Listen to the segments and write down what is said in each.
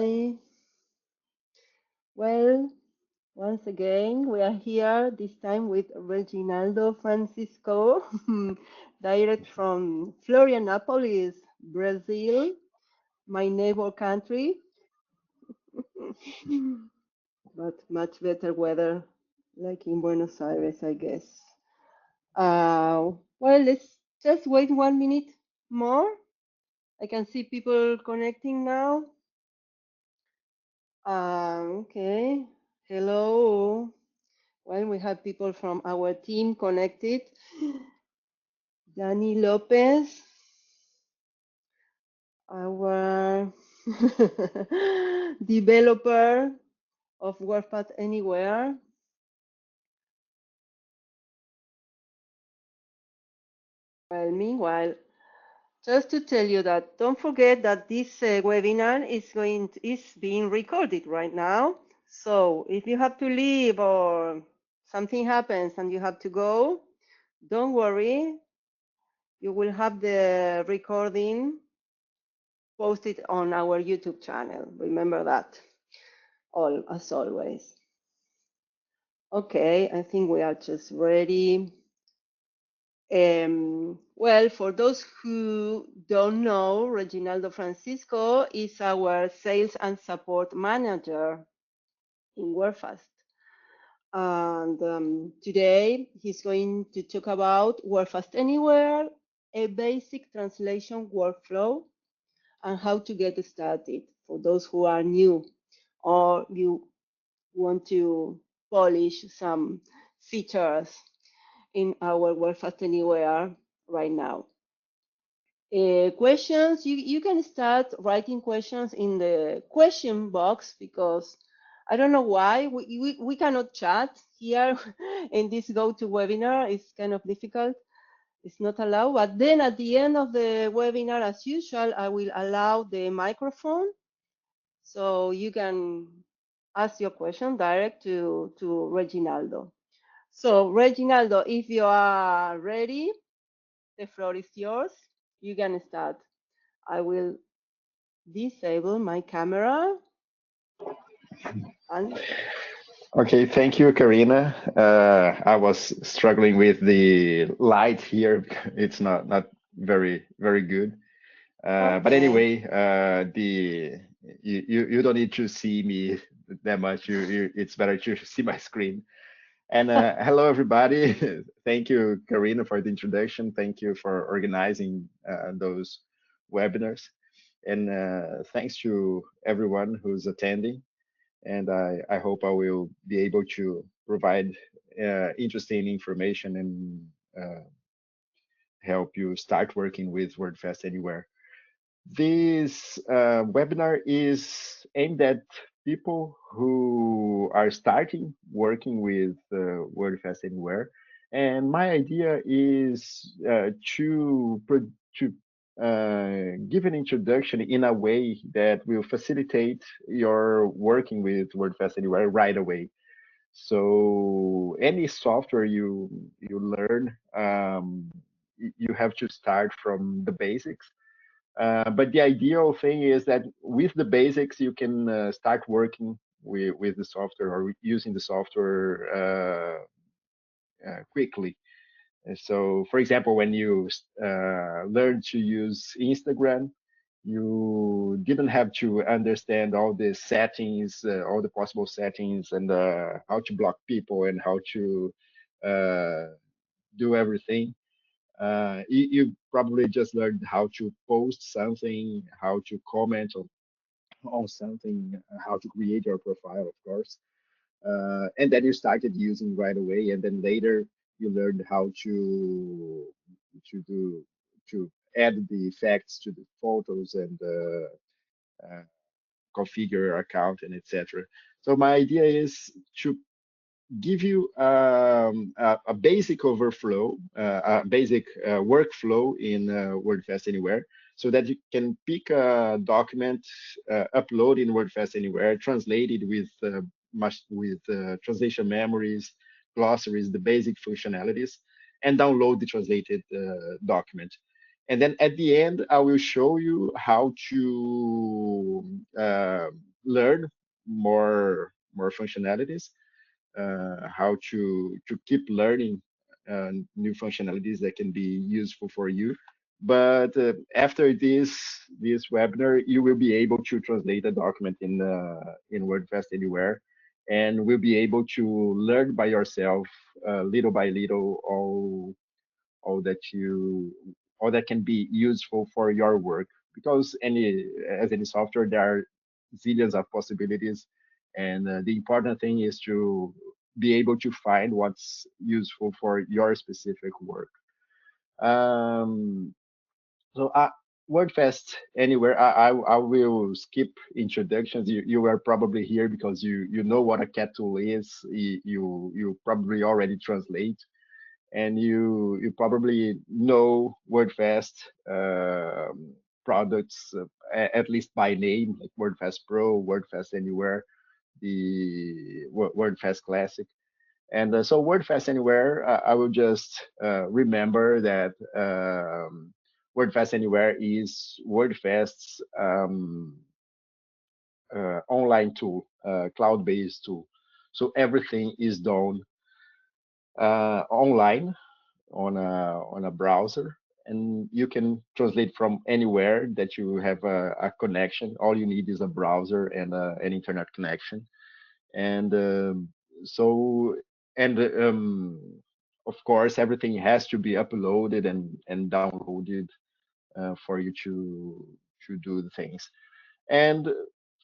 Hi. Well, once again, we are here, this time with Reginaldo Francisco, direct from Florianopolis, Brazil, my neighbor country, but much better weather, like in Buenos Aires, I guess. Well, let's just wait 1 minute more. I can see people connecting now. Okay. Hello. Well, we have people from our team connected. Danny Lopez, our developer of Wordfast Anywhere. Well, meanwhile, just to tell you that don't forget that this webinar is being recorded right now. So if you have to leave or something happens and you have to go, don't worry. You will have the recording posted on our YouTube channel. Remember that, as always. Okay, I think we are just ready. Well, for those who don't know, Reginaldo Francisco is our sales and support manager in Wordfast. And today he's going to talk about Wordfast Anywhere, a basic translation workflow, and how to get started for those who are new or you want to polish some features in our Wordfast Anywhere right now. Questions, you can start writing questions in the question box because I don't know why we cannot chat here in this GoToWebinar. It's kind of difficult. It's not allowed. But then at the end of the webinar, as usual, I will allow the microphone so you can ask your question direct to Reginaldo. So Reginaldo, if you are ready, the floor is yours. You can start. I will disable my camera. And Okay, thank you, Karina. I was struggling with the light here. It's not very good. But anyway, you don't need to see me that much. It's better to see my screen. And hello, everybody. Thank you, Karina, for the introduction. Thank you for organizing those webinars. And thanks to everyone who's attending. And I hope I will be able to provide interesting information and help you start working with WordFast Anywhere. This webinar is aimed at people who are starting working with WordFast Anywhere. And my idea is to give an introduction in a way that will facilitate your working with WordFast Anywhere right away. So any software you learn, you have to start from the basics. But the ideal thing is that with the basics, you can start working with the software or using the software quickly. And so, for example, when you learn to use Instagram, you didn't have to understand all the settings, all the possible settings, and how to block people and how to do everything. You probably just learned how to post something, how to comment on something, how to create your profile, of course. And then you started using right away, and then later you learned how to add the effects to the photos and configure your account and etc. So my idea is to give you a basic overflow, a basic workflow in WordFast Anywhere, so that you can pick a document, upload in WordFast Anywhere, translate it with translation memories, glossaries, the basic functionalities, and download the translated document. And then at the end, I will show you how to learn more functionalities, how to keep learning new functionalities that can be useful for you. But after this webinar, you will be able to translate a document in WordFast Anywhere, and will be able to learn by yourself, little by little, all that you all that can be useful for your work. Because any software, there are zillions of possibilities, and the important thing is to be able to find what's useful for your specific work. um, so WordFast Anywhere, I will skip introductions. You are probably here because you know what a cat tool is. You probably already translate, and you probably know WordFast products, at least by name, like WordFast Pro, WordFast Anywhere, the WordFast Classic. And so WordFast Anywhere, I will just remember that WordFast Anywhere is WordFast's online tool, cloud-based tool. So everything is done online on a browser, and you can translate from anywhere that you have a connection. All you need is a browser and an internet connection. And so and of course, everything has to be uploaded and downloaded for you to do the things. And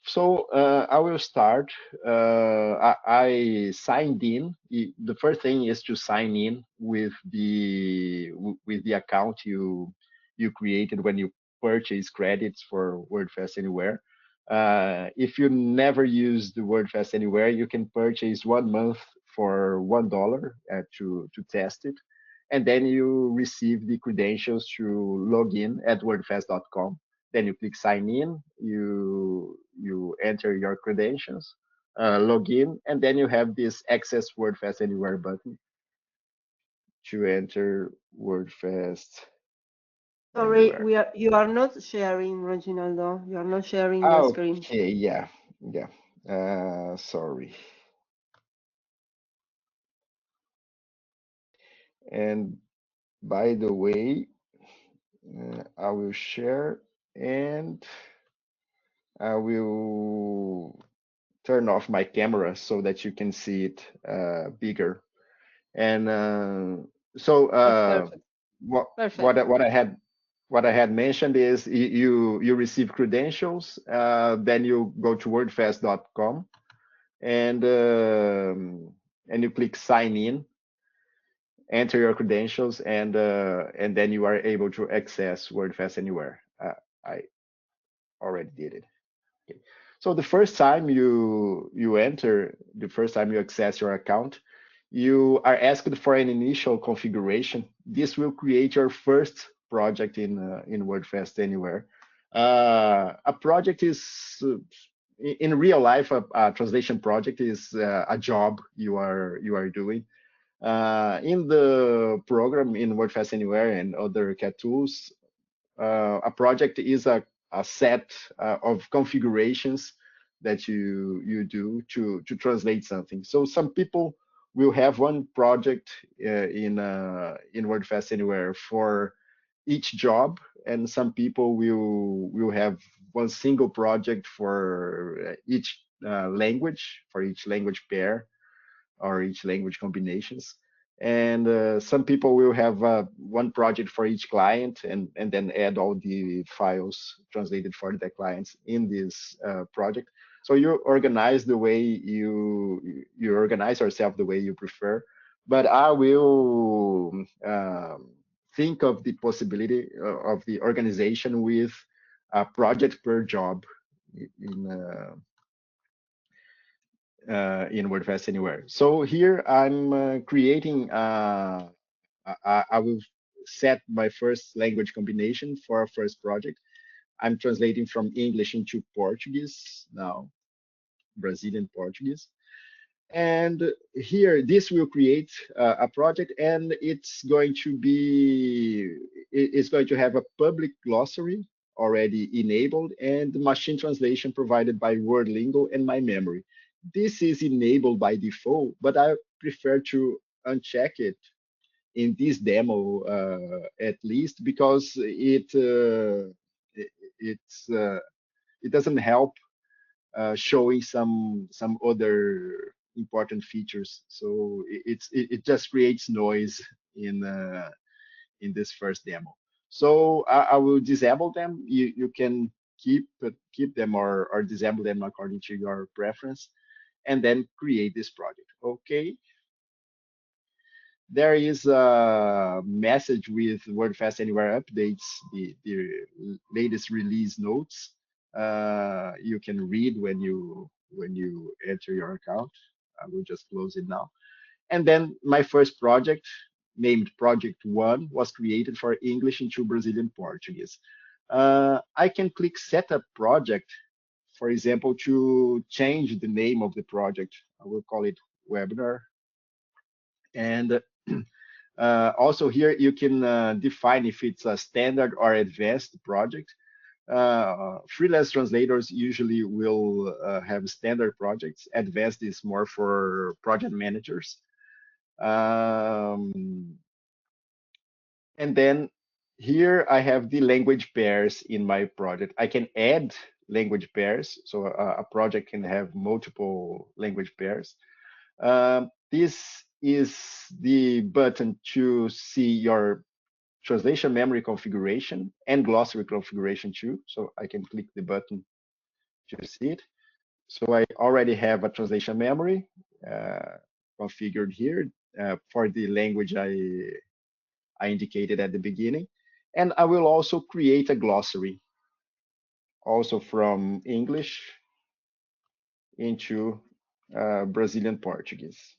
so I will start. I signed in. The first thing is to sign in with the account you created when you purchase credits for WordFest Anywhere. If you never use the WordFest Anywhere, you can purchase 1 month for $1 to test it, and then you receive the credentials to log in at wordfast.com. Then you click sign in, you enter your credentials, log in, and then you have this access WordFast Anywhere button to enter WordFast Sorry, Anywhere. you are not sharing, Reginaldo. You are not sharing your screen. Okay, yeah. Sorry. And by the way, I will share, and I will turn off my camera so that you can see it bigger. And so That's perfect. what Perfect. what I had mentioned is you receive credentials, then you go to wordfast.com, and and you click sign in, enter your credentials, and then you are able to access WordFast Anywhere. I already did it. Okay. So the first time you enter, the first time you access your account, you are asked for an initial configuration. This will create your first project in WordFest Anywhere. A project is in real life, a translation project is a job you are doing. In the program in WordFast Anywhere and other CAT tools, a project is a set of configurations that you do to translate something. So some people will have one project in WordFast Anywhere for each job, and some people will have one single project for each language, for each language pair or each language combinations. And some people will have one project for each client, and then add all the files translated for the clients in this project. So you organize the way you organize yourself the way you prefer. But I will think of the possibility of the organization with a project per job in in WordFast Anywhere. So here I'm creating, I will set my first language combination for our first project. I'm translating from English into Portuguese now, Brazilian Portuguese. And here, this will create a project, and it's going to have a public glossary already enabled, and machine translation provided by WordLingo and my memory. This is enabled by default, but I prefer to uncheck it in this demo at least, because it it's it doesn't help showing some other important features. So it just creates noise in this first demo. So I will disable them. You can keep them or disable them according to your preference, and then create this project. Okay. There is a message with WordFast Anywhere updates, the latest release notes. You can read when you enter your account. I will just close it now. And then my first project, named Project One, was created for English into Brazilian Portuguese. I can click Setup Project, for example, to change the name of the project. I will call it Webinar. And also here you can define if it's a standard or advanced project. Freelance translators usually will have standard projects. Advanced is more for project managers. And then here I have the language pairs in my project. I can add language pairs, so a project can have multiple language pairs. This is the button to see your translation memory configuration and glossary configuration too. So I can click the button to see it. So I already have a translation memory configured here for the language I indicated at the beginning. And I will also create a glossary, also from English into Brazilian Portuguese.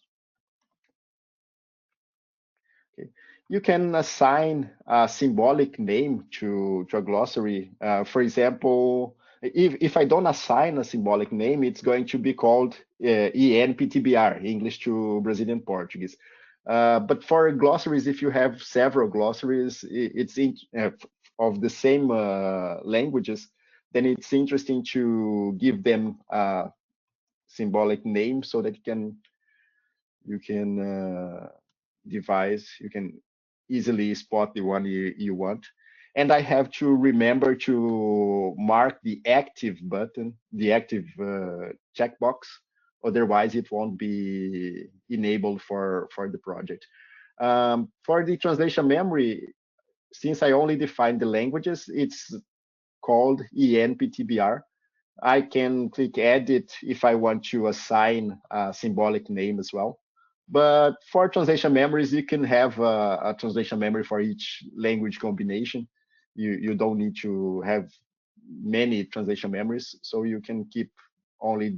Okay. You can assign a symbolic name to a glossary. For example, if I don't assign a symbolic name, it's going to be called ENPTBR, English to Brazilian Portuguese. But for glossaries, if you have several glossaries, of the same languages, then it's interesting to give them a symbolic name so that you can devise, you can easily spot the one you want. And I have to remember to mark the active button, the active checkbox. Otherwise, it won't be enabled for the project. For the translation memory, since I only define the languages, it's called ENPTBR. I can click edit if I want to assign a symbolic name as well. But for translation memories, you can have a translation memory for each language combination. You don't need to have many translation memories, so you can keep only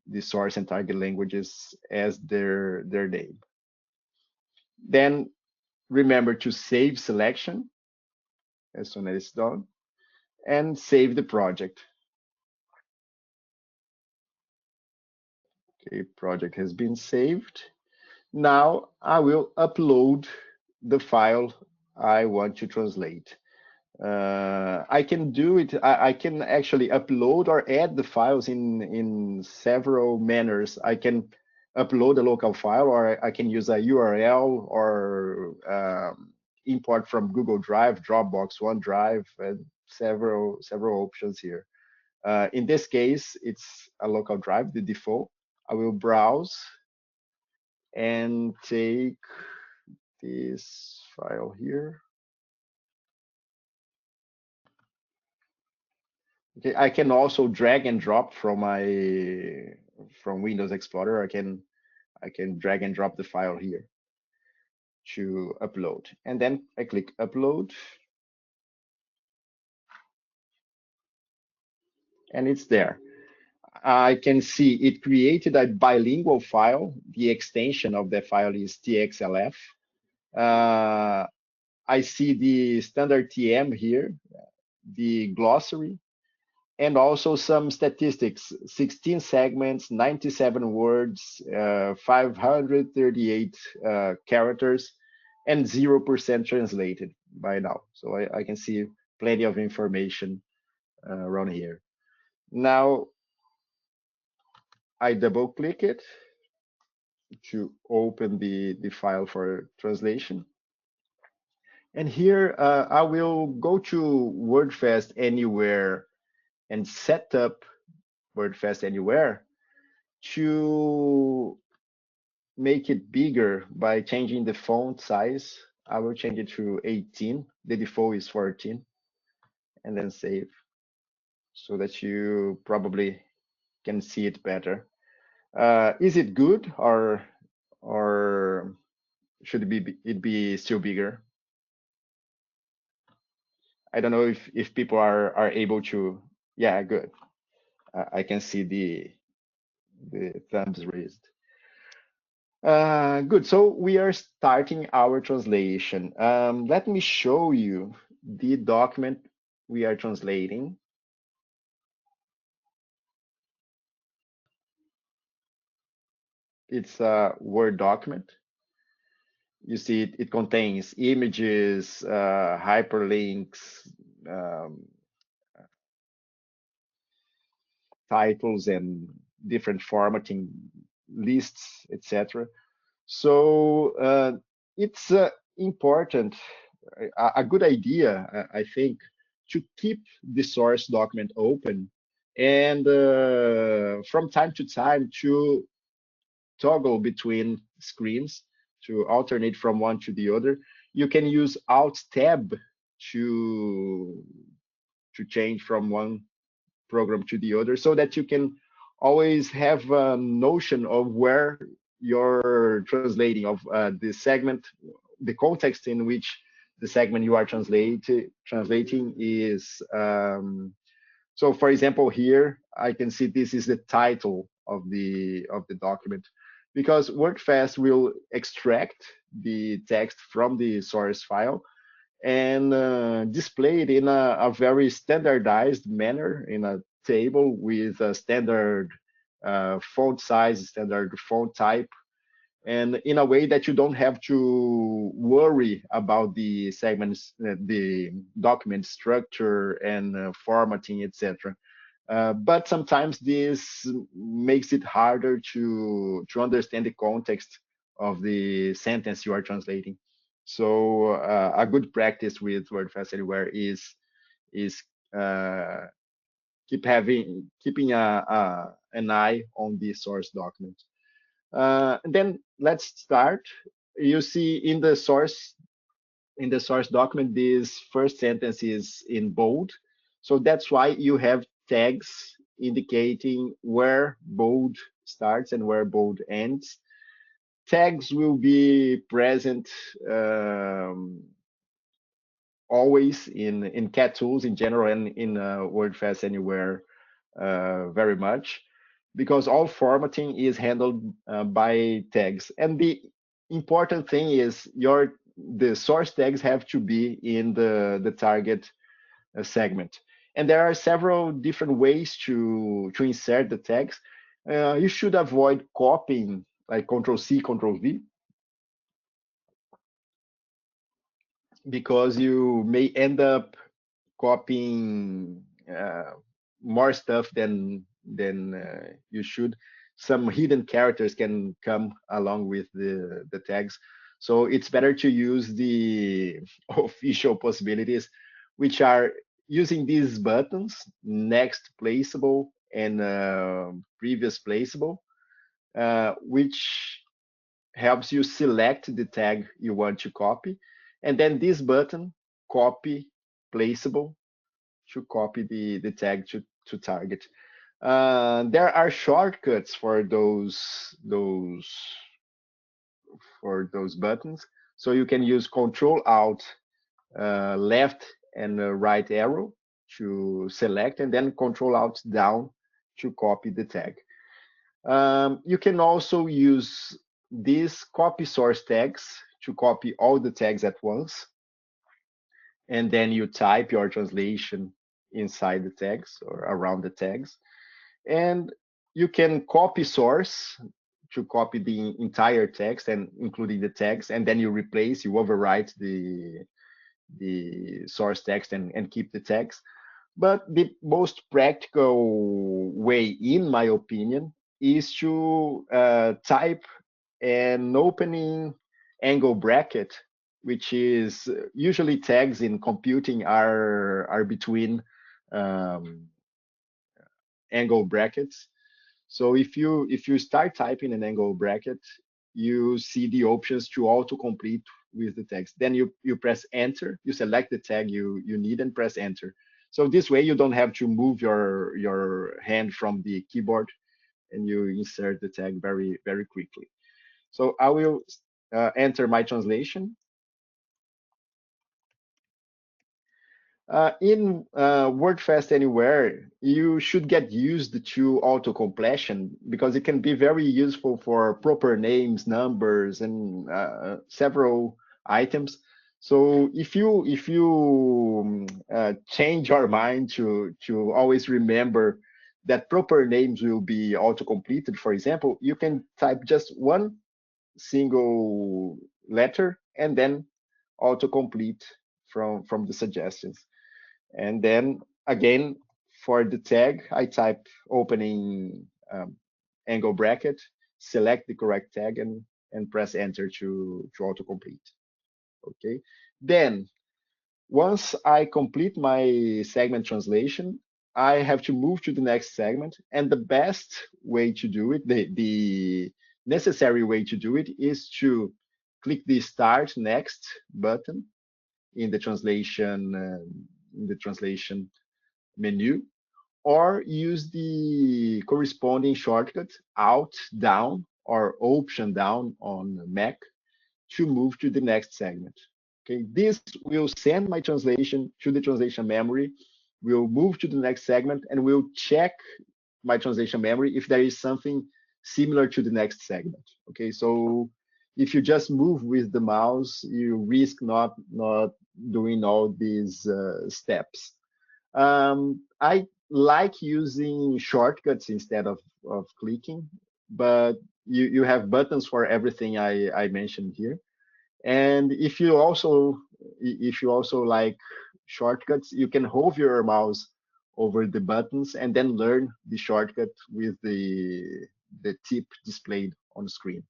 the source and target languages as their name. Then remember to save selection as soon as it's done, and save the project. Okay, project has been saved. Now I will upload the file I want to translate. I can do it. I can actually upload or add the files in several manners. I can upload a local file, or I can use a URL, or import from Google Drive, Dropbox, OneDrive, and several options here. In this case, it's a local drive, the default. I will browse and take this file here. Okay, I can also drag and drop from Windows Explorer. I can drag and drop the file here to upload, and then I click upload, and it's there. I can see it created a bilingual file. The extension of the file is txlf. I see the standard TM here, the glossary, and also some statistics: 16 segments, 97 words, 538 characters, and 0% translated by now. So I can see plenty of information around here. Now I double click it to open the file for translation. And here I will go to Wordfast Anywhere and set up Wordfast Anywhere to make it bigger by changing the font size. I will change it to 18. The default is 14, and then save so that you probably can see it better. Is it good, or should it be still bigger? I don't know if people are able to. Yeah, good. I can see the thumbs raised. Good. So we are starting our translation. Let me show you the document we are translating. It's a Word document. You see, it contains images, hyperlinks, um, titles, and different formatting lists, etc. So it's important, a good idea, I think, to keep the source document open and from time to time to toggle between screens, to alternate from one to the other. You can use Alt Tab to change from one program to the other so that you can always have a notion of where you're translating of the segment, the context in which the segment you are translating is. So for example, here I can see this is the title of the document, because Wordfast will extract the text from the source file and display it in a very standardized manner in a table with a standard font size, standard font type, and in a way that you don't have to worry about the segments, the document structure and formatting, etc. But sometimes this makes it harder to understand the context of the sentence you are translating. So a good practice with WordFast Anywhere is uh, keeping an eye on the source document. Then let's start. You see in the source document, this first sentence is in bold. So that's why you have tags indicating where bold starts and where bold ends. Tags will be present always in cat tools in general and in WordFast Anywhere very much, because all formatting is handled by tags. And the important thing is the source tags have to be in the target segment. And there are several different ways to insert the tags. You should avoid copying, like Control C, Control V, because you may end up copying more stuff than you should. Some hidden characters can come along with the tags, so it's better to use the official possibilities, which are using these buttons: next placeable and previous placeable, which helps you select the tag you want to copy, and then this button, copy placeable, to copy the tag to target. There are shortcuts for those buttons, so you can use Control Alt left and right arrow to select, and then Control Alt down to copy the tag. You can also use these copy source tags to copy all the tags at once, and then you type your translation inside the tags or around the tags. And you can copy source to copy the entire text and including the tags, and then you replace, you overwrite the source text and keep the text. But the most practical way, in my opinion, is to type an opening angle bracket, which is usually tags in computing are between um, angle brackets. So if you start typing an angle bracket, you see the options to autocomplete with the text. Then you press enter, you select the tag you need and press enter. So this way you don't have to move your hand from the keyboard, and you insert the tag very quickly. So I will enter my translation. In Wordfast Anywhere, you should get used to auto-completion because it can be very useful for proper names, numbers, and several items. So if you change your mind to always remember that proper names will be auto-completed, for example, you can type just one single letter and then autocomplete from the suggestions. And then again, for the tag, I type opening angle bracket, select the correct tag, and press enter to autocomplete. Okay. Then once I complete my segment translation, I have to move to the next segment. And the best way to do it, the necessary way to do it, is to click the Start Next button in the translation menu, or use the corresponding shortcut Alt down or Option down on Mac to move to the next segment. Okay, this will send my translation to the translation memory. We'll move to the next segment and we'll check my translation memory if there is something similar to the next segment. Okay, so if you just move with the mouse, you risk not doing all these steps. I like using shortcuts instead of clicking, but you have buttons for everything I mentioned here. And if you also like shortcuts, you can hold your mouse over the buttons and then learn the shortcut with the tip displayed on the screen.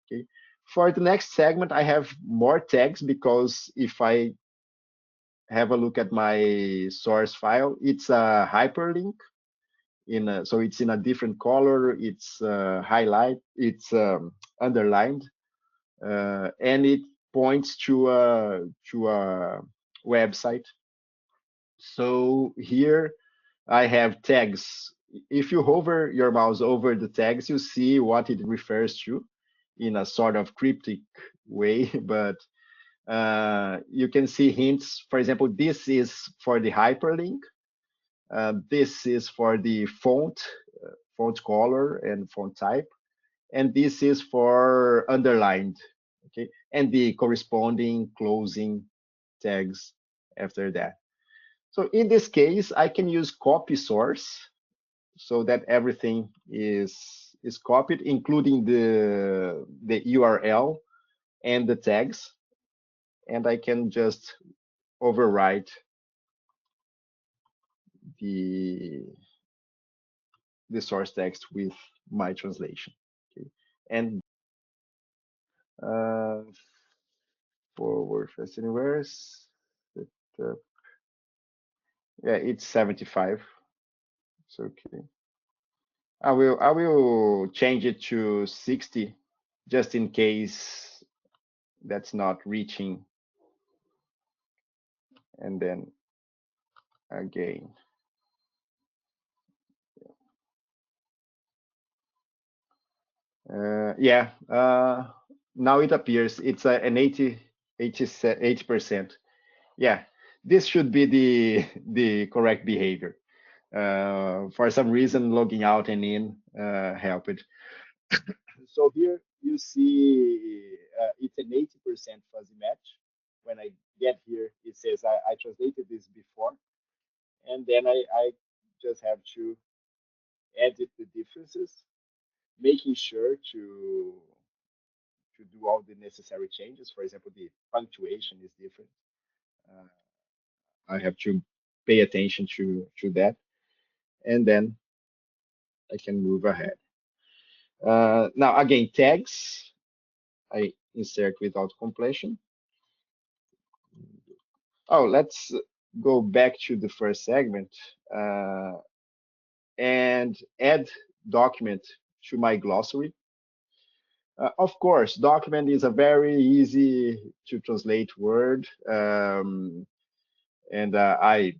Okay. For the next segment, I have more tags because if I have a look at my source file, it's a hyperlink so it's in a different color, it's it's underlined, and it points to a website. So here I have tags. If you hover your mouse over the tags, you see what it refers to in a sort of cryptic way, but you can see hints. For example, this is for the hyperlink. This is for the font color and font type, and this is for underlined, okay, and the corresponding closing tags after that. So in this case, I can use copy source so that everything is copied, including the URL and the tags, and I can just overwrite the the source text with my translation. Okay, and uh, for WordFast Anywheres, uh, yeah, it's 75. It's okay. I will change it to 60 just in case that's not reaching, and then again. Yeah, now it appears it's an 80%. Yeah, this should be the correct behavior. For some reason, logging out and in helped. So here you see it's an 80% fuzzy match. When I get here, it says I translated this before, and then I just have to edit the differences. making sure to do all the necessary changes. For example, the punctuation is different. Uh, I have to pay attention to that, and then I can move ahead. Now, again, tags, I insert without completion. Oh, let's go back to the first segment and add document to my glossary. Of course, document is a very easy to translate word, and I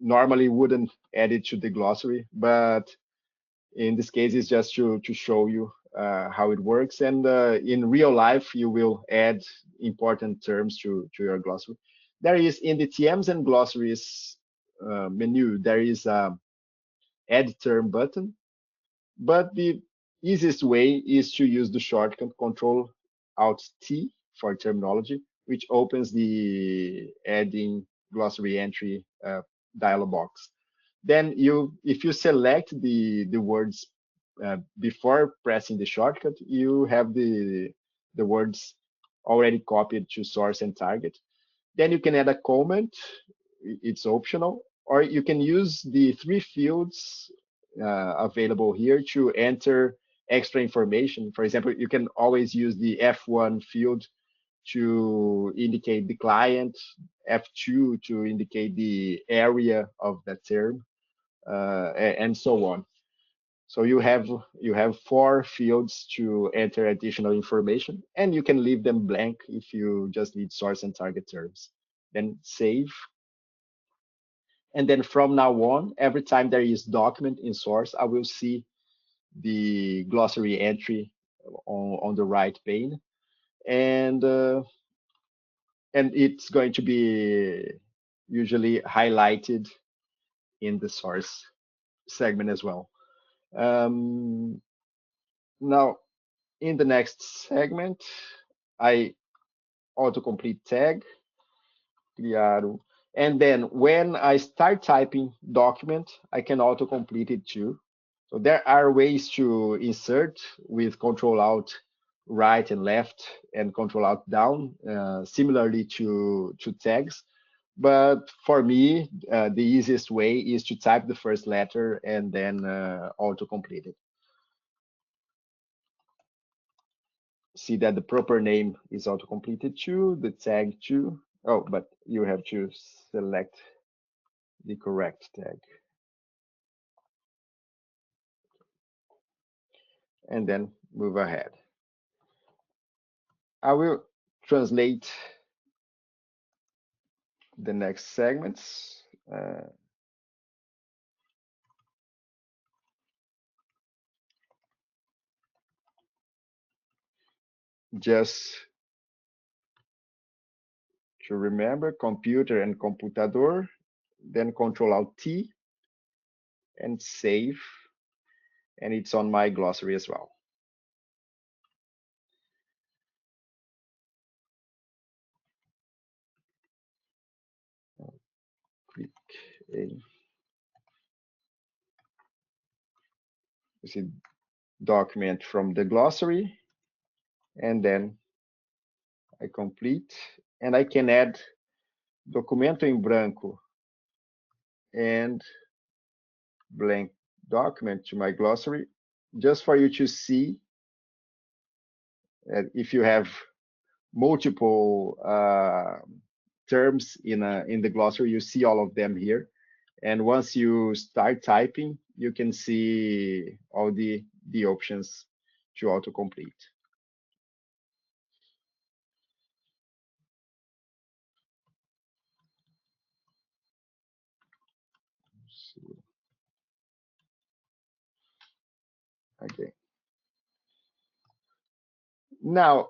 normally wouldn't add it to the glossary, but in this case, it's just to show you how it works. And in real life, you will add important terms to your glossary. There is in the TMs and glossaries menu, there is a add term button, but the easiest way is to use the shortcut Control Alt T for terminology, which opens the adding glossary entry dialog box. Then if you select the words before pressing the shortcut, you have the words already copied to source and target. Then you can add a comment, it's optional, or you can use the three fields available here to enter extra information. For example, you can always use the F1 field to indicate the client, F2 to indicate the area of that term, and so on. So you have four fields to enter additional information, and you can leave them blank if you just need source and target terms. Then save. And then from now on, every time there is document in source, I will see the glossary entry on the right pane. And it's going to be usually highlighted in the source segment as well. Now, in the next segment, I autocomplete tag, criar, and then when I start typing document, I can autocomplete it too. So there are ways to insert with Control Alt right and left and Control Alt down, similarly to tags. But for me, the easiest way is to type the first letter and then autocomplete it. See that the proper name is auto-completed too, the tag too. Oh, but you have to select the correct tag. And then move ahead. I will translate the next segments. Just to remember, computer and computador, then Control Alt T and save. And it's on my glossary as well. Click A. You see document from the glossary, and then I complete, and I can add documento em branco and blank document to my glossary, just for you to see if you have multiple terms in the glossary, you see all of them here. And once you start typing, you can see all the options to autocomplete. Okay. Now,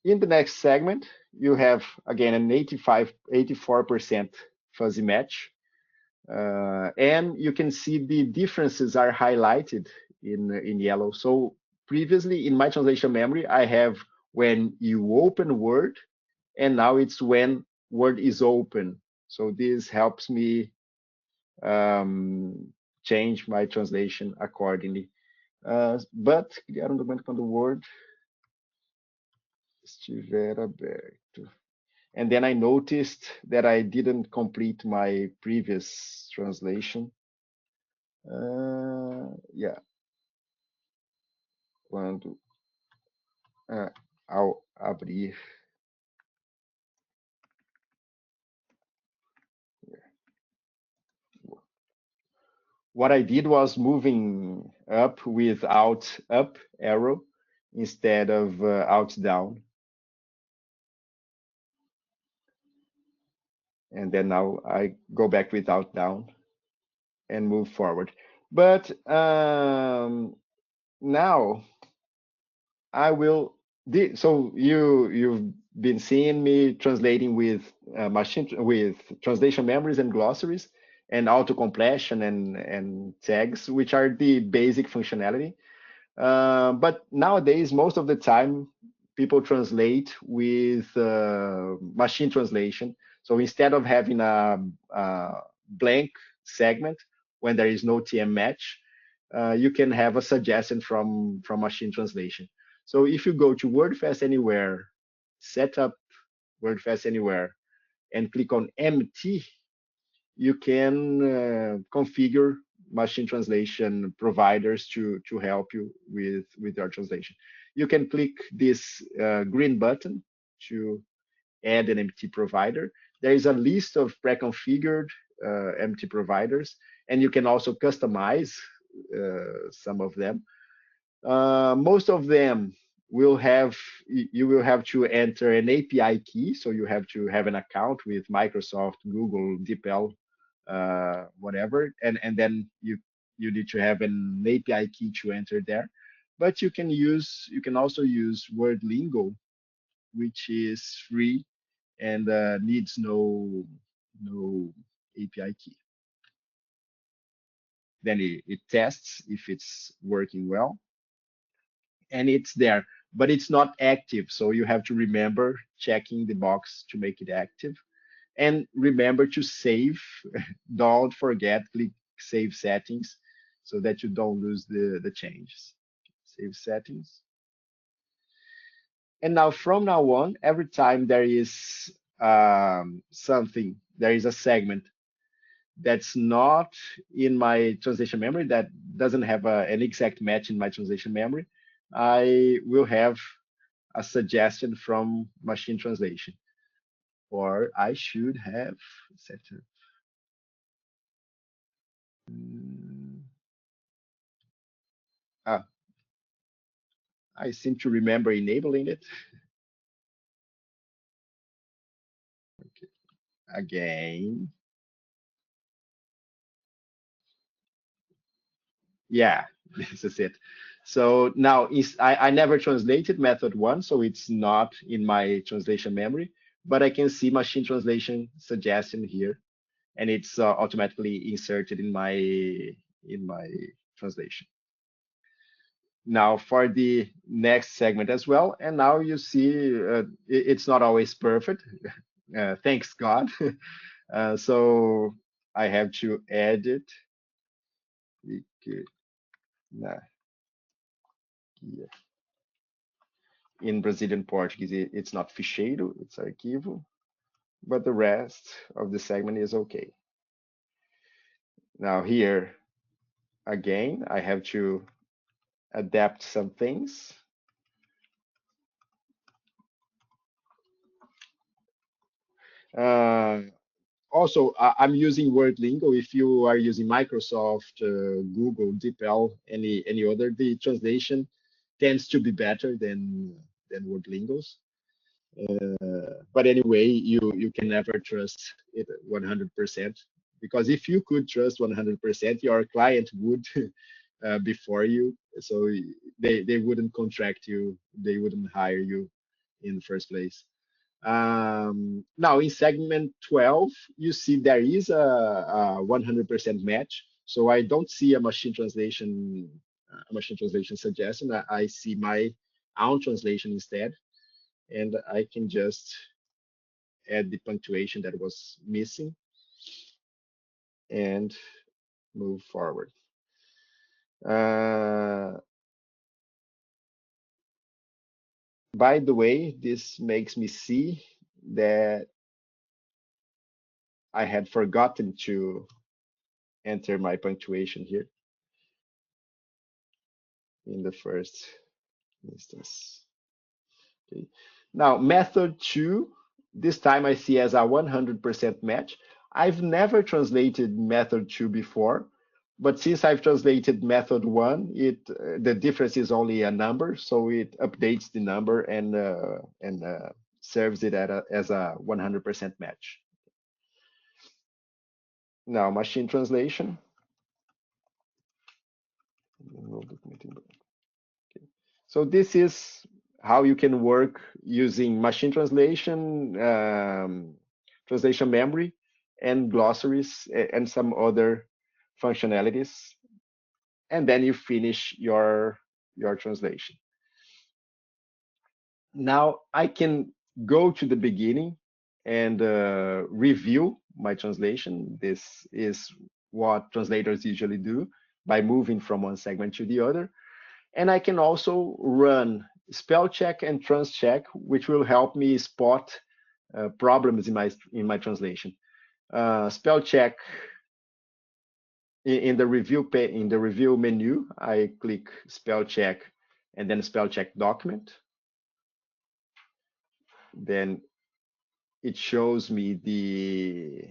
in the next segment, you have, again, an 84% fuzzy match. And you can see the differences are highlighted in yellow. So previously in my translation memory, I have when you open Word, and now it's when Word is open. So this helps me change my translation accordingly. But criar um documento quando o Word estiver aberto. And then I noticed that I didn't complete my previous translation. Yeah, quando ao abrir. What I did was moving up without up arrow instead of out down. And then now I go back without down and move forward. But now I will. So you've been seeing me translating with with translation memories and glossaries and auto completion and tags, which are the basic functionality. But nowadays, most of the time, people translate with machine translation. So instead of having a blank segment when there is no TM match, you can have a suggestion from machine translation. So if you go to Wordfast Anywhere, set up Wordfast Anywhere, and click on MT, you can configure machine translation providers to help you with your translation. You can click this green button to add an MT provider. There is a list of pre-configured MT providers, and you can also customize some of them. Most of them will have you will have to enter an API key, so you have to have an account with Microsoft, Google, DeepL, whatever, and then you need to have an API key to enter there. But you can also use WordLingo, which is free and needs no API key. Then it tests if it's working well, and it's there, but it's not active. So you have to remember checking the box to make it active, and remember to save. Don't forget, click save settings so that you don't lose the changes. Save settings. And now from now on, every time there is something, there is a segment that's not in my translation memory, that doesn't have an exact match in my translation memory, I will have a suggestion from machine translation, or I should have set up. Ah, I seem to remember enabling it. Okay. Again. Yeah, this is it. So now I never translated method one, so it's not in my translation memory, but I can see machine translation suggestion here, and it's automatically inserted in my translation. Now for the next segment as well, and now you see it's not always perfect. Thanks God. So I have to edit. In Brazilian Portuguese, it's not ficheiro, it's arquivo, but the rest of the segment is okay. Now here, again, I have to adapt some things. Also, I'm using WordLingo. If you are using Microsoft, Google, DeepL, any other, the translation tends to be better than WordLingo's. But anyway, you can never trust it 100%, because if you could trust 100%, your client would before you, so they wouldn't contract you, they wouldn't hire you in the first place. Now in segment 12, you see there is a 100% match. So I don't see a machine translation suggestion. I see my own translation instead, and I can just add the punctuation that was missing and move forward. Uh, by the way, this makes me see that I had forgotten to enter my punctuation here in the first instance. Okay. Now, method two, this time I see as a 100% match. I've never translated method two before, but since I've translated method one, the difference is only a number, so it updates the number and serves it as a 100% match. Now, machine translation. So this is how you can work using machine translation, translation memory, and glossaries and some other functionalities. And then you finish your translation. Now I can go to the beginning and review my translation. This is what translators usually do by moving from one segment to the other. And I can also run spell check and trans check, which will help me spot problems in my translation. Spell check in the review menu, I click spell check and then spell check document. Then it shows me the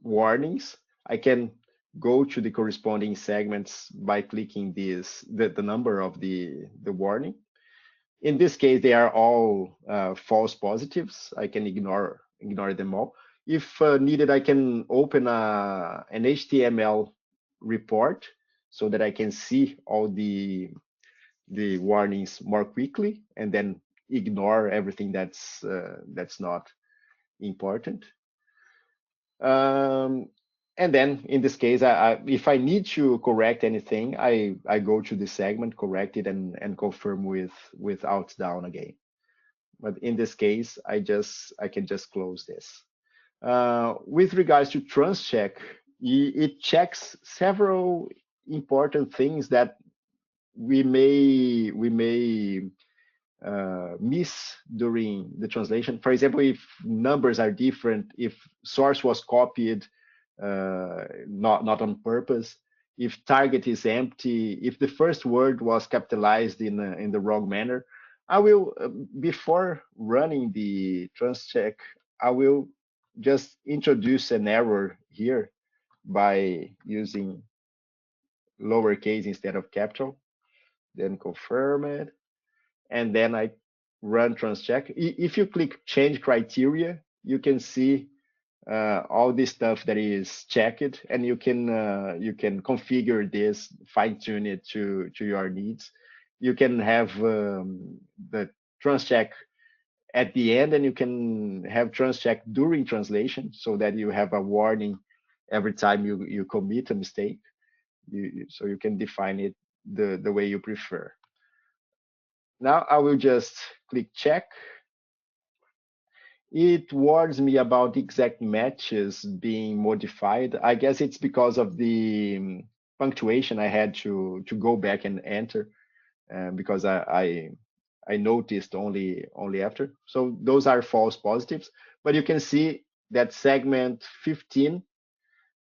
warnings. I can go to the corresponding segments by clicking the number of the warning. In this case, they are all false positives. I can ignore them all. If needed, I can open an HTML report so that I can see all the warnings more quickly and then ignore everything that's not important. Um, and then in this case, if I need to correct anything, I go to the segment, correct it, and confirm with alt down again. But in this case, I can just close this. With regards to trans check, it checks several important things that we may miss during the translation. For example, if numbers are different, if source was copied not on purpose, if target is empty, if the first word was capitalized in the wrong manner, I will before running the trans check, I will just introduce an error here by using lowercase instead of capital, then confirm it, and then I run transcheck. If you click change criteria, you can see all this stuff that is checked, and you can configure this, fine tune it to your needs. You can have the transcheck at the end, and you can have transcheck during translation, so that you have a warning every time you commit a mistake. So you can define it the way you prefer. Now I will just click check. It warns me about exact matches being modified. I guess it's because of the punctuation I had to go back and enter because I noticed only after. So those are false positives. But you can see that segment 15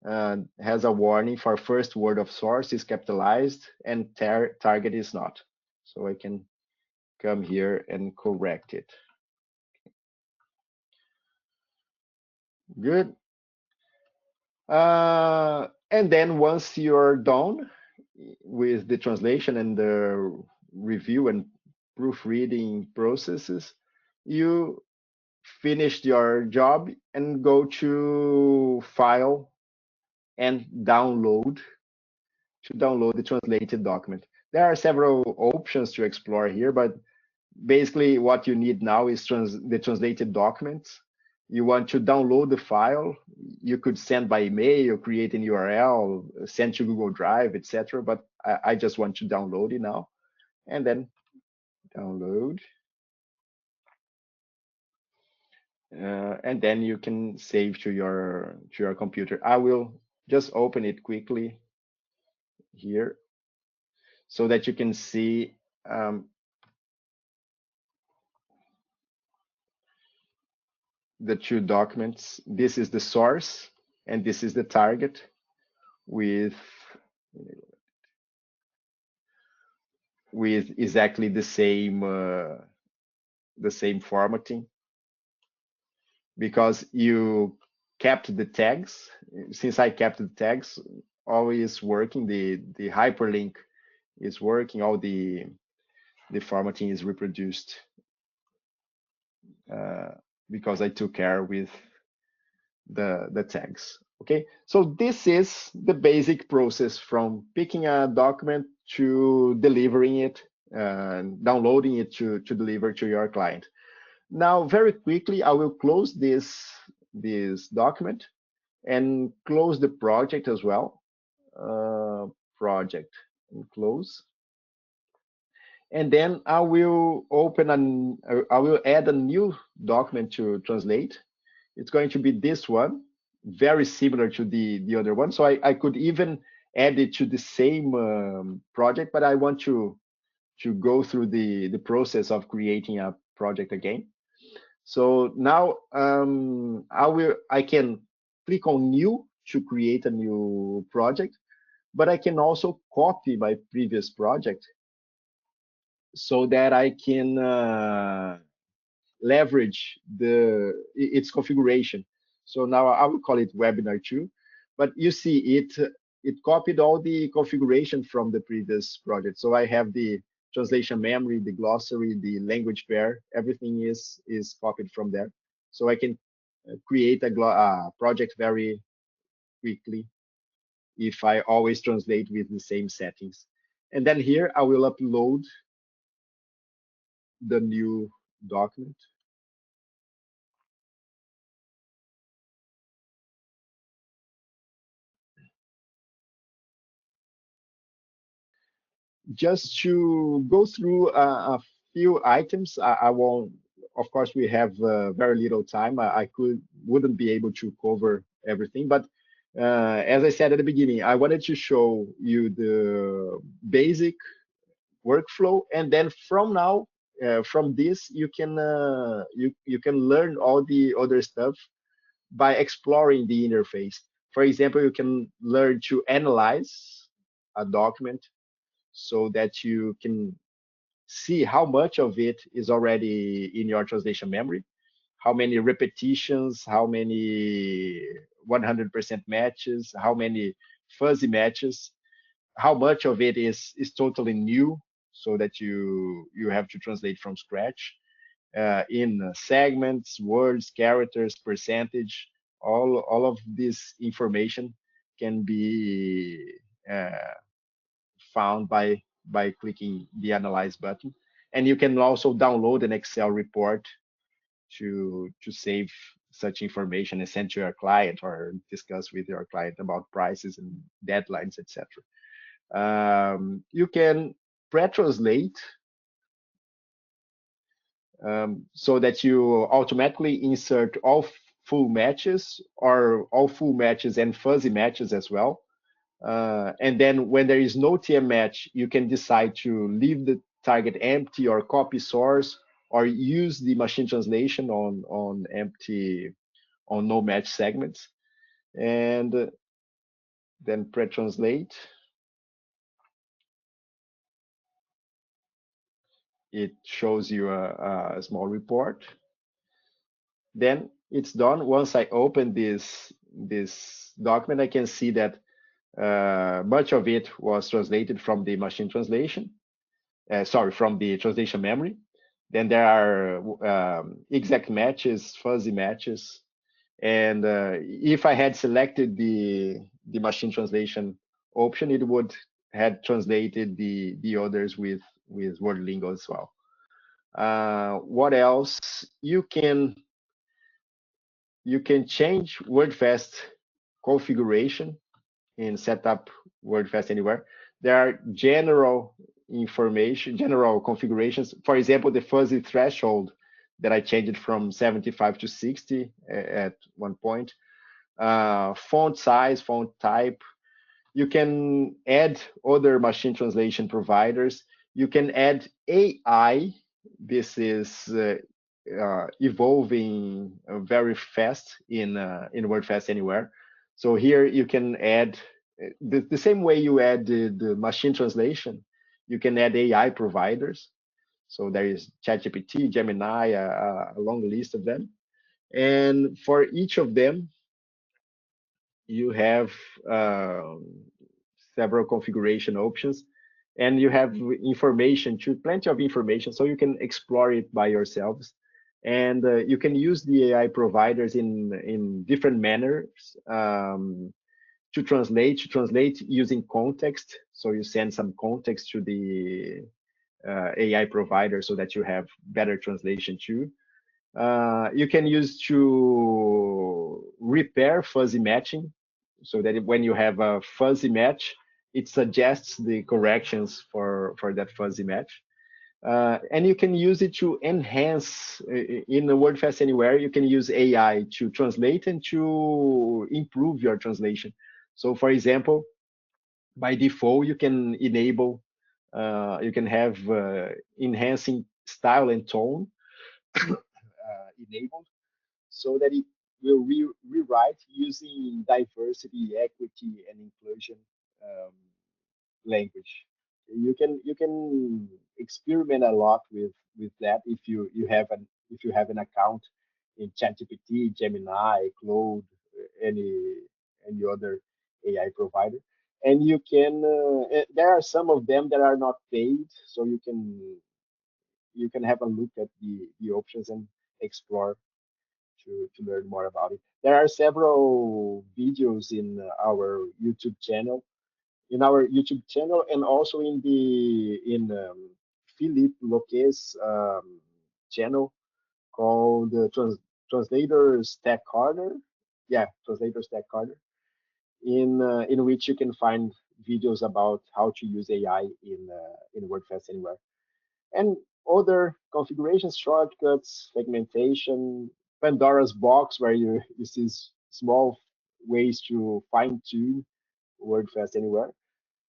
has a warning for first word of source is capitalized and target is not. So I can come here and correct it. Good. And then once you're done with the translation and the review and proofreading processes, you finished your job and go to File and download the translated document. There are several options to explore here, but basically what you need now is the translated documents. You want to download the file, you could send by email, create an URL, send to Google Drive, etc. But I just want to download it now, and then download. And then you can save to your computer. I will just open it quickly here so that you can see the two documents. This is the source and this is the target with exactly the same formatting, because you kept the tags. Since I kept the tags, all is working. The hyperlink is working. All the formatting is reproduced uh, because I took care with the tags. Okay, so this is the basic process from picking a document to delivering it, downloading it to deliver to your client. Now, very quickly, I will close this document and close the project as well. Project and close. And then I will I will add a new document to translate. It's going to be this one, very similar to the other one. So I could even add it to the same project, but I want to go through the process of creating a project again. So now I can click on new to create a new project, but I can also copy my previous project so that I can leverage its configuration. So now I will call it webinar 2, but you see it copied all the configuration from the previous project. So I have the translation memory, the glossary, the language pair, everything is copied from there. So I can create a project very quickly if I always translate with the same settings. And then here I will upload the new document. Just to go through a few items, I won't. Of course, we have very little time. I wouldn't be able to cover everything, but as I said at the beginning, I wanted to show you the basic workflow, and then from now, from this, you can learn all the other stuff by exploring the interface. For example, you can learn to analyze a document so that you can see how much of it is already in your translation memory, how many repetitions, how many 100% matches, how many fuzzy matches, how much of it is totally new, so that you have to translate from scratch in segments, words, characters, percentage. All of this information can be uh, found by clicking the analyze button. And you can also download an Excel report to save such information and send to your client or discuss with your client about prices and deadlines, etc. You can pre-translate so that you automatically insert all full matches or all full matches and fuzzy matches as well. And then when there is no TM match, you can decide to leave the target empty or copy source or use the machine translation on empty, on no match segments. And then pre-translate. It shows you a small report. Then it's done. Once I open this document, I can see that much of it was translated from the machine translation. Sorry, from the translation memory. Then there are exact matches, fuzzy matches, and if I had selected the machine translation option, it would had translated the others with word lingo as well. What else? You can change Wordfast configuration in Setup Wordfast Anywhere. There are general configurations. For example, the fuzzy threshold that I changed from 75 to 60 at one point. Font size, font type. You can add other machine translation providers. You can add AI. This is evolving very fast in WordFast Anywhere. So here you can add the same way you add the machine translation. You can add AI providers. So there is ChatGPT, Gemini, a long list of them. And for each of them, you have several configuration options, and you have information to plenty of information, so you can explore it by yourselves. And you can use the AI providers in different manners to translate using context. So you send some context to the AI provider so that you have better translation too. You can use to repair fuzzy matching, so that when you have a fuzzy match, it suggests the corrections for that fuzzy match. And you can use it to enhance in the WordFast Anywhere. You can use AI to translate and to improve your translation. So, for example, by default, you can enable, you can have enhancing style and tone enabled, so that it will rewrite using diversity, equity, and inclusion um, language. You can experiment a lot with that if you have an account in ChatGPT, Gemini, Claude, any other AI provider, and you can. There are some of them that are not paid, so you can have a look at the options and explore to learn more about it. There are several videos our YouTube channel, and also in Philippe Loquet's channel called Translators Tech Corner. Yeah, Translators Tech Corner, in which you can find videos about how to use AI in WordFast Anywhere, and other configurations, shortcuts, segmentation, Pandora's box, where you see small ways to fine tune WordFast Anywhere.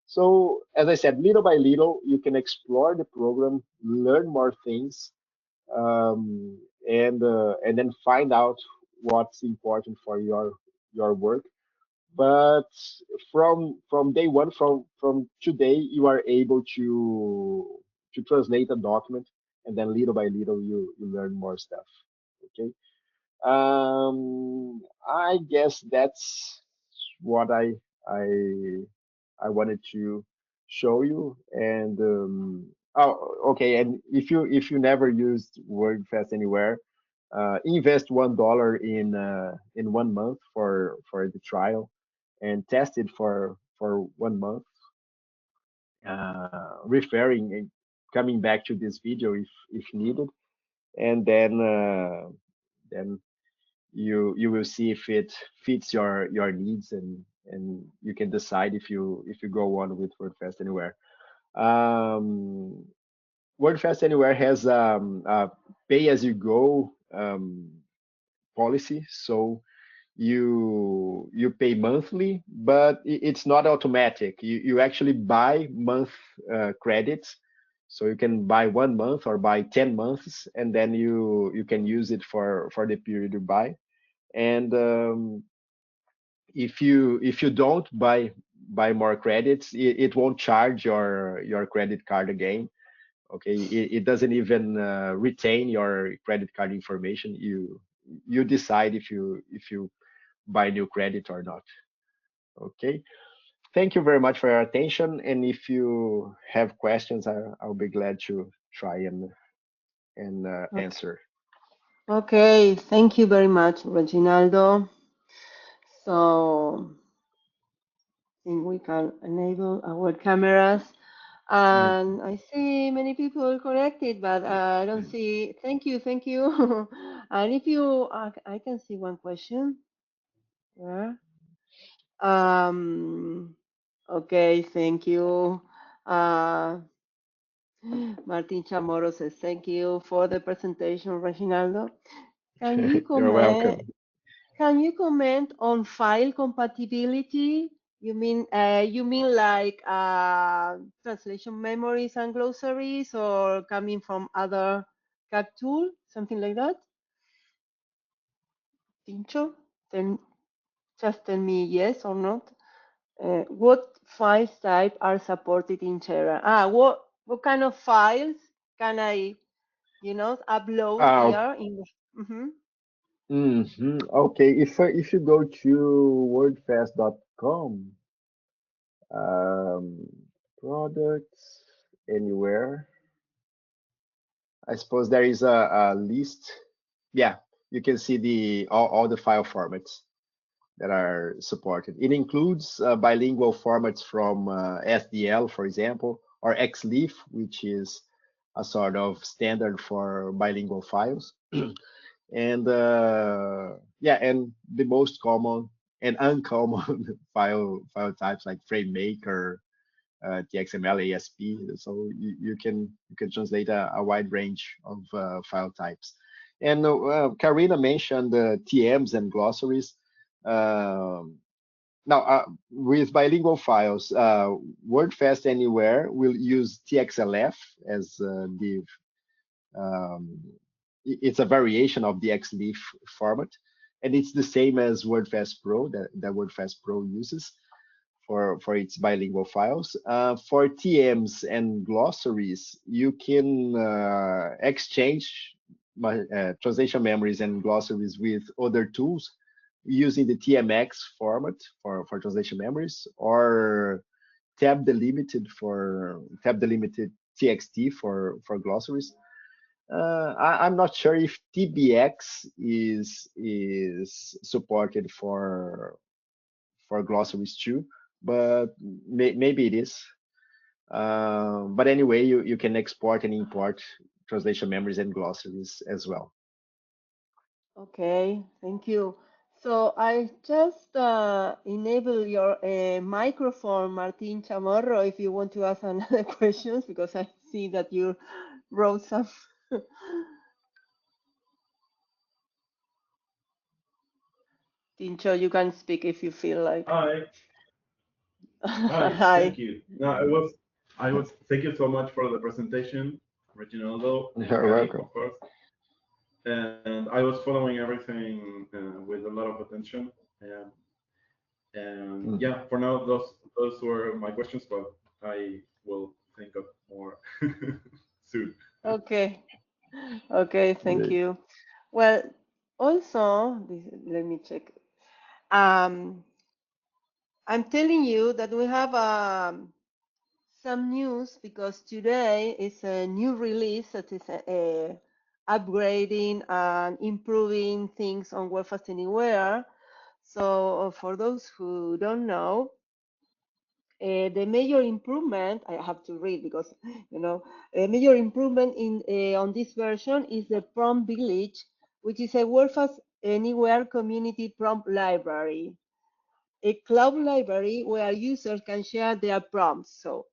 So, as I said, little by little, you can explore the program, learn more things, um, and then find out what's important for your work. But from day one, from today, you are able to translate a document, and then little by little, you learn more stuff. Okay. I guess that's what I I wanted to show you. And oh, okay. And if you never used WordFast Anywhere, invest $1 in 1 month for the trial, and test it for 1 month, referring and coming back to this video if needed, and then you will see if it fits your needs, and you can decide if you go on with WordFast Anywhere. Um, WordFast Anywhere has a pay as you go policy, so you pay monthly, but it's not automatic. You actually buy month credits, so you can buy 1 month or buy 10 months, and then you can use it for the period you buy. And if you don't buy more credits, it won't charge your credit card again. Okay, it doesn't even retain your credit card information. You decide if you buy new credit or not. Okay, thank you very much for your attention, and if you have questions, I'll be glad to try and answer. Okay, thank you very much, Reginaldo. So I think we can enable our cameras. And I see many people connected, but I don't see. Thank you, thank you. And if you, I can see one question. Yeah. Um, okay, thank you. Uh, Martin Chamorro says thank you for the presentation, Reginaldo. Can you You're comment? welcome. Can you comment on file compatibility? you mean like translation memories and glossaries, or coming from other CAD tool, something like that? Tincho, then just tell me yes or not. What file type are supported in Terra? What kind of files can I, upload Uh, here in? Mhm. Okay, if you go to wordfast.com, um, products anywhere, I suppose there is a list. Yeah, you can see all the file formats that are supported. It includes bilingual formats from SDL, for example, or XLEAF, which is a sort of standard for bilingual files. And yeah, and the most common and uncommon file types like FrameMaker, TXML, ASP. So you can translate a wide range of file types. And Karina mentioned TMs and glossaries. Um, Now, with bilingual files, WordFast Anywhere will use TXLF as the um, it's a variation of the XLEAF format, and it's the same as WordFast Pro that WordFast Pro uses for its bilingual files. For TMs and glossaries, you can exchange translation memories and glossaries with other tools using the TMX format for translation memories, or tab delimited TXT for glossaries. I'm not sure if TBX is supported for glossaries too, but maybe it is. But anyway, you can export and import translation memories and glossaries as well. Okay, thank you. So I just enable your microphone, Martin Chamorro, if you want to ask another questions, because I see that you wrote some. Tincho, you can speak if you feel like. Hi, hi. Hi. Thank you. No, I was. Thank you so much for the presentation, Reginaldo and You're Cari, welcome. of course. And I was following everything with a lot of attention. And and Mhm. yeah, for now, those were my questions, but I will think of more soon. Okay. Okay, thank Great. you. Well, also, let me check. Um, I'm telling you that we have some news because today is a new release that is upgrading and improving things on Wordfast Anywhere. So for those who don't know, the major improvement I have to read because a major improvement in on this version is the prompt village, which is a Wordfast Anywhere community prompt library, a cloud library where users can share their prompts. So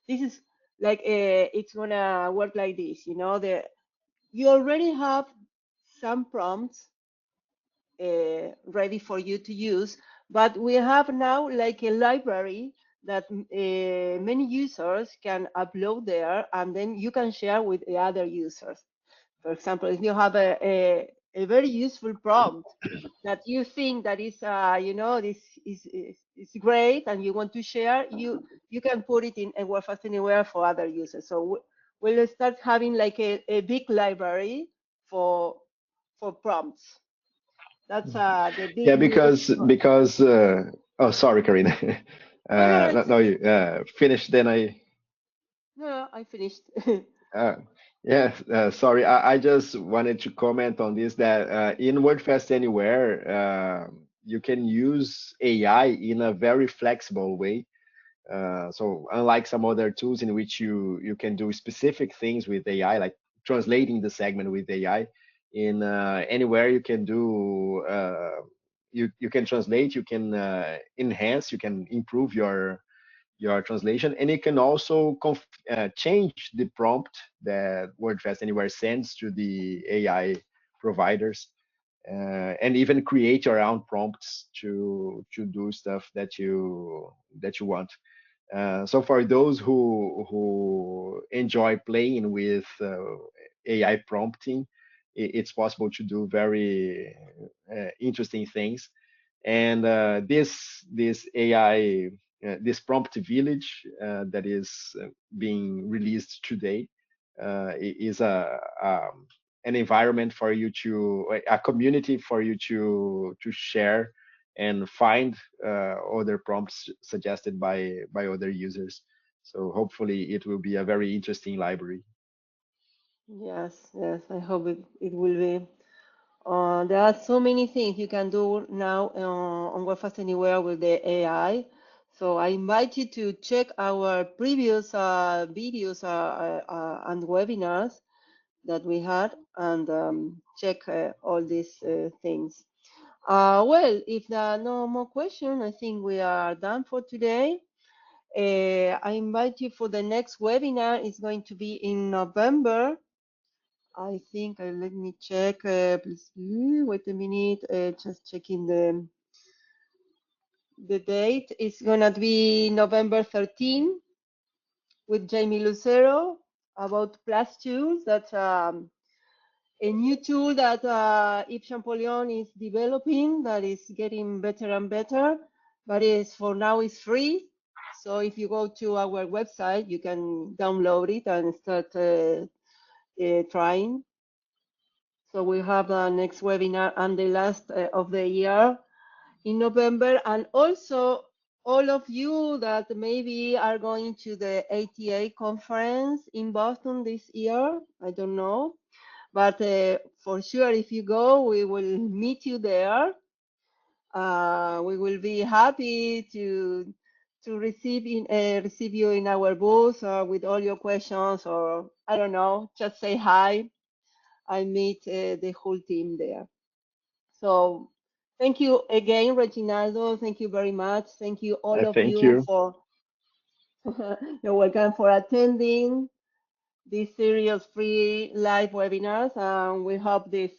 this is like it's gonna work like this. You already have some prompts ready for you to use. But we have now like a library that many users can upload there, and then you can share with the other users. For example, if you have a very useful prompt that you think that is, this is great, and you want to share, you can put it in a Wordfast Anywhere for other users. So we'll start having like a big library for prompts. That's the Yeah, big news. because oh, sorry, Karina. No, no, No, it's no, okay. you finish. Then No, no, I finished. uh, yeah, sorry. I just wanted to comment on this that in WordFest Anywhere, you can use AI in a very flexible way. So unlike some other tools in which you can do specific things with AI, like translating the segment with AI, in Anywhere you can do you can translate, you can enhance, you can improve your translation, and you can also change the prompt that WordFest Anywhere sends to the AI providers. and even create your own prompts to do stuff that you want. So for those who enjoy playing with AI prompting, it's possible to do very interesting things. And this AI, this prompt village that is being released today, is an environment for you to a community for you to share and find other prompts suggested by other users. So hopefully it will be a very interesting library. Yes, yes, I hope it will be. There are so many things you can do now on Wordfast Anywhere with the AI. So I invite you to check our previous videos and webinars that we had and check all these things. Well, if there are no more questions, I think we are done for today. I invite you for the next webinar. It's going to be in November. I think, let me check, please, wait a minute, just checking the date. It's gonna be November 13 with Jamie Lucero about Plus Tools. That's a new tool that Yves Champollion is developing that is getting better and better, but is for now is free. So if you go to our website, you can download it and start trying. So we have the next webinar and the last of the year in November. And also all of you that maybe are going to the ATA conference in Boston this year, I don't know. But for sure, if you go, we will meet you there. We will be happy to receive you in our booth with all your questions, or I don't know, just say hi. I meet the whole team there. So thank you again, Reginaldo. Thank you very much. Thank you all of Thank you you. for you're welcome for attending this series free live webinars. We hope this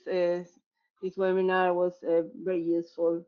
webinar was very useful.